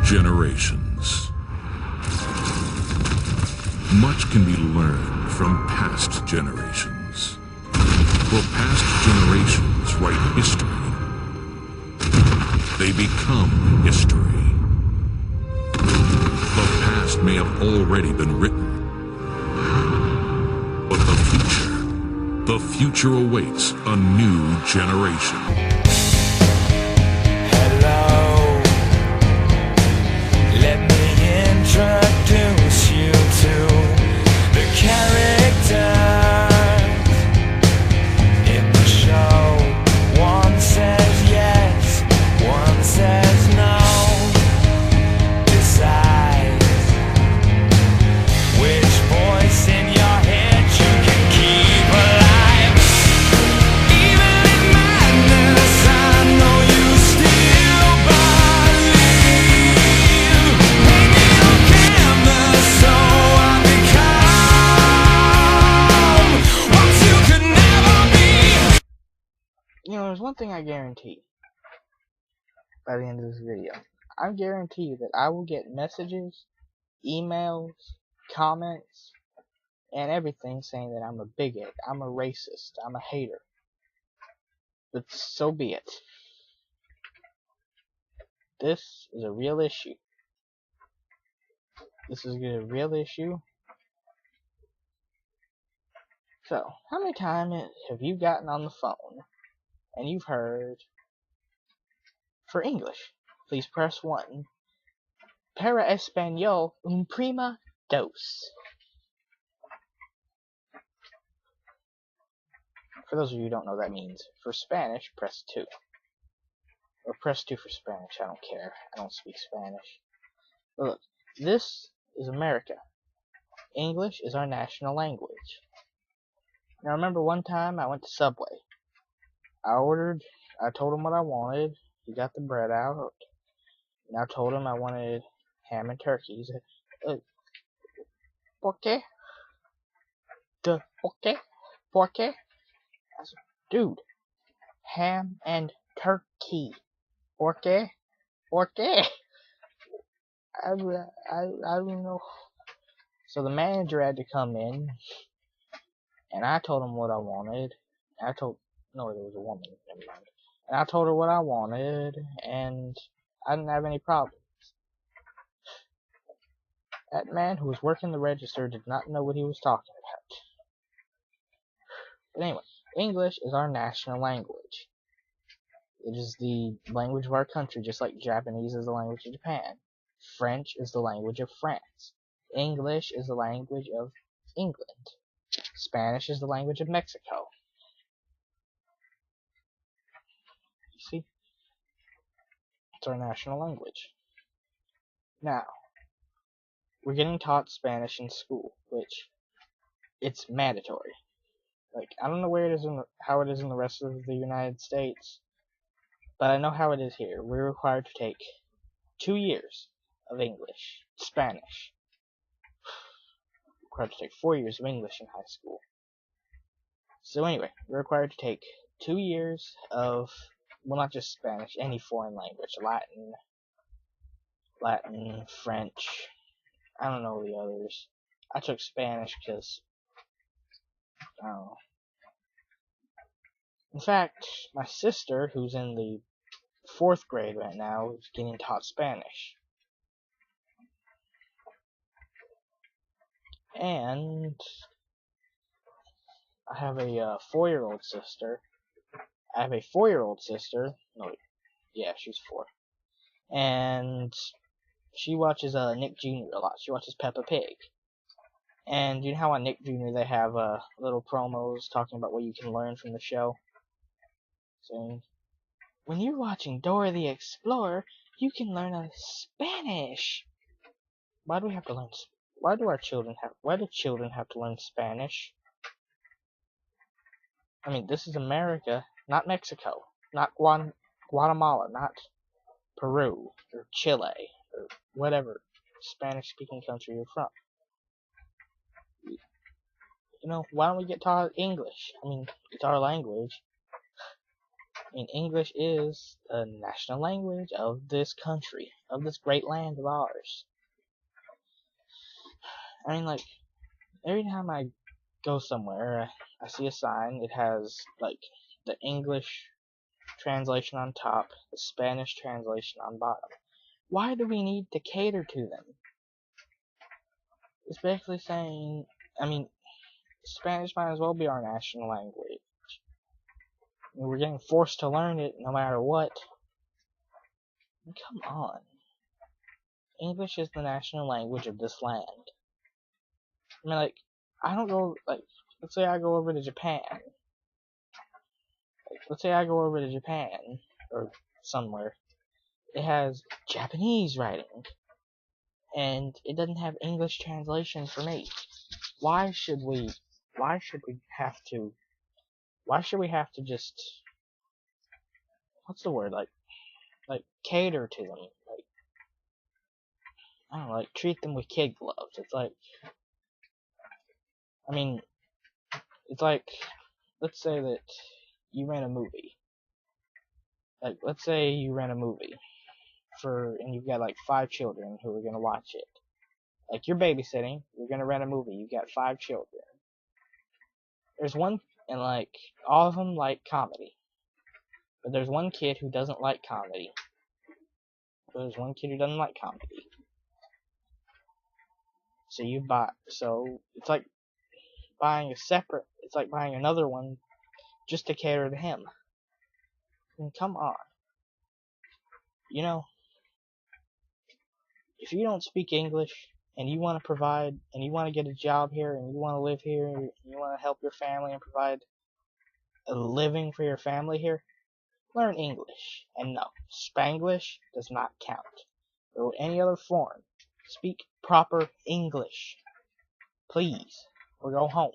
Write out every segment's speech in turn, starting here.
Generations. Much can be learned from past generations. For past generations write history. They become history. The past may have already been written. But the future awaits a new generation. Hello, let me introduce you to the characters in the show. One says yes, one says no. Decide which voice in your head you can keep alive. Even in madness, I know you still believe. Paint me on canvas so I become what you could never be. You know, there's one thing I guarantee by the end of this video. I guarantee that I will get messages, emails, comments, and everything saying that I'm a bigot, I'm a racist, I'm a hater. But so be it. This is a real issue. This is a real issue. So, how many times have you gotten on the phone and you've heard, for English, please press 1. Para Español, un prima dos. For those of you who don't know, that means for Spanish, press 2. Or press 2 for Spanish, I don't care. I don't speak Spanish. But look, this is America. English is our national language. Now remember one time I went to Subway. I told him what I wanted. He got the bread out. And I told him I wanted ham and turkey. He said, ¿por qué? ¿Por qué? ¿Por qué? I said, dude, ham and turkey. ¿Por qué? ¿Por qué? I don't know. So the manager had to come in, and I told him what I wanted. No, there was a woman. Never mind. And I told her what I wanted, and I didn't have any problems. That man who was working the register did not know what he was talking about. But anyway, English is our national language. It is the language of our country, just like Japanese is the language of Japan. French is the language of France. English is the language of England. Spanish is the language of Mexico. You see? It's our national language. Now, we're getting taught Spanish in school, which it's mandatory. Like, I don't know where it is how it is in the rest of the United States, but I know how it is here. We're required to take 2 years of English, Spanish. We're required to take 4 years of English in high school. So anyway, we're required to take 2 years of, well, not just Spanish, any foreign language, Latin, French, I don't know the others. I took Spanish because, I don't know. In fact, my sister, who's in the 4th grade right now, is getting taught Spanish. And I have a 4-year-old sister. No, yeah, she's 4. And she watches Nick Jr. a lot. She watches Peppa Pig. And you know how on Nick Jr. they have little promos talking about what you can learn from the show? Saying, when you're watching Dora the Explorer, you can learn Spanish. Why do children have to learn Spanish? I mean, this is America, not Mexico, not Guatemala, not Peru, or Chile, or whatever Spanish-speaking country you're from. You know, why don't we get taught English? I mean, it's our language. I mean, English is the national language of this country, of this great land of ours. I mean, like, every time I go somewhere, I see a sign. It has, like, the English translation on top, the Spanish translation on bottom. Why do we need to cater to them? It's basically saying, I mean, Spanish might as well be our national language. I mean, we're getting forced to learn it no matter what. I mean, come on. English is the national language of this land. I mean, like, I don't go, like, let's say I go over to Japan. Let's say I go over to Japan, or somewhere. It has Japanese writing, and it doesn't have English translation for me. Why should we have to just, what's the word, like cater to them, like, I don't know, like treat them with kid gloves. It's like, I mean, it's like, let's say that you rent a movie. Like, let's say you rent a movie and you've got like 5 children who are gonna watch it. Like, you're babysitting, you're gonna rent a movie, you've got 5 children. There's one, and like, all of them like comedy. But there's one kid who doesn't like comedy. So it's like buying another one just to cater to him. I mean, come on. You know, if you don't speak English and you want to provide and you want to get a job here and you want to live here and you want to help your family and provide a living for your family here, learn English. And no, Spanglish does not count. Or any other form. Speak proper English. Please. Or go home.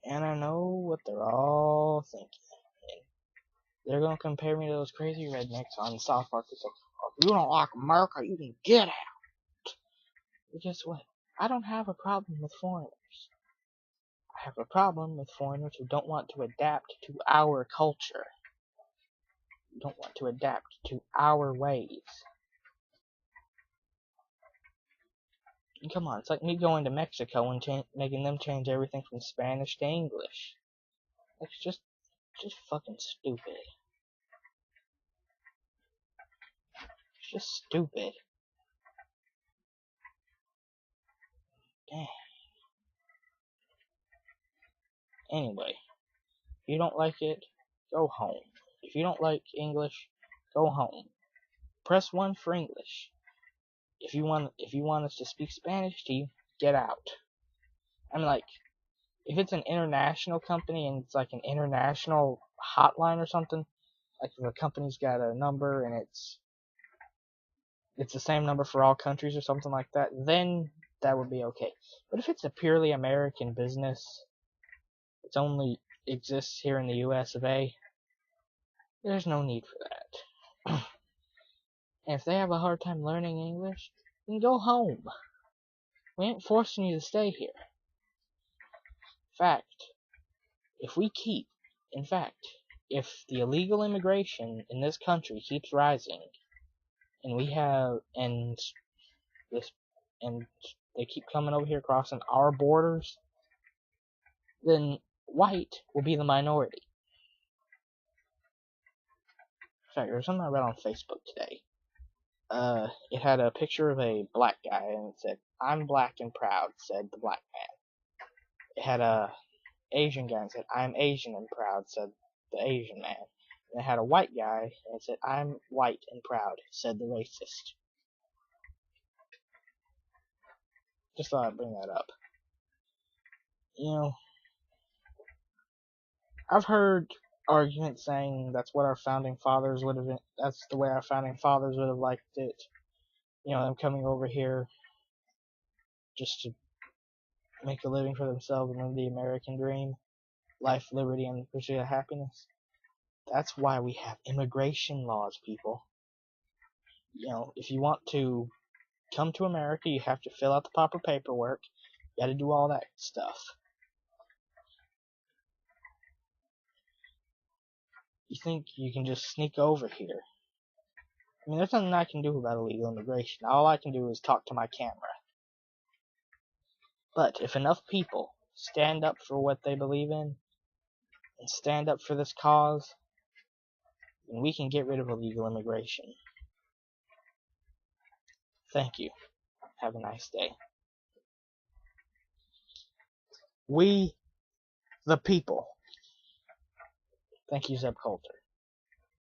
And I know what they're all thinking. They're gonna compare me to those crazy rednecks on South Park. It's like, oh, if you don't like America, you can get out. But guess what? I don't have a problem with foreigners. I have a problem with foreigners who don't want to adapt to our culture. Don't want to adapt to our ways. And come on, it's like me going to Mexico and making them change everything from Spanish to English. It's just fucking stupid. It's just stupid. Damn. Anyway, if you don't like it, go home. If you don't like English, go home. Press 1 for English. If you want us to speak Spanish to you, get out. I mean, like, if it's an international company and it's like an international hotline or something, like if a company's got a number and it's the same number for all countries or something like that, then that would be okay. But if it's a purely American business, it only exists here in the US of A, there's no need for that. And if they have a hard time learning English, then go home. We ain't forcing you to stay here. If the illegal immigration in this country keeps rising, and they keep coming over here crossing our borders, then white will be the minority. In fact, there's something I read on Facebook today. It had a picture of a black guy, and it said, "I'm black and proud," said the black man. It had a Asian guy, and said, "I'm Asian and proud," said the Asian man. And it had a white guy, and it said, "I'm white and proud," said the racist. Just thought I'd bring that up. You know, I've heard arguments saying that's the way our founding fathers would have liked it. You know, them coming over here just to make a living for themselves and live the American dream. Life, liberty, and the pursuit of happiness. That's why we have immigration laws, people. You know, if you want to come to America, you have to fill out the proper paperwork. You gotta do all that stuff. You think you can just sneak over here? I mean, there's nothing I can do about illegal immigration. All I can do is talk to my camera. But if enough people stand up for what they believe in, and stand up for this cause, then we can get rid of illegal immigration. Thank you. Have a nice day. We, the people. Thank you, Zeb Coulter.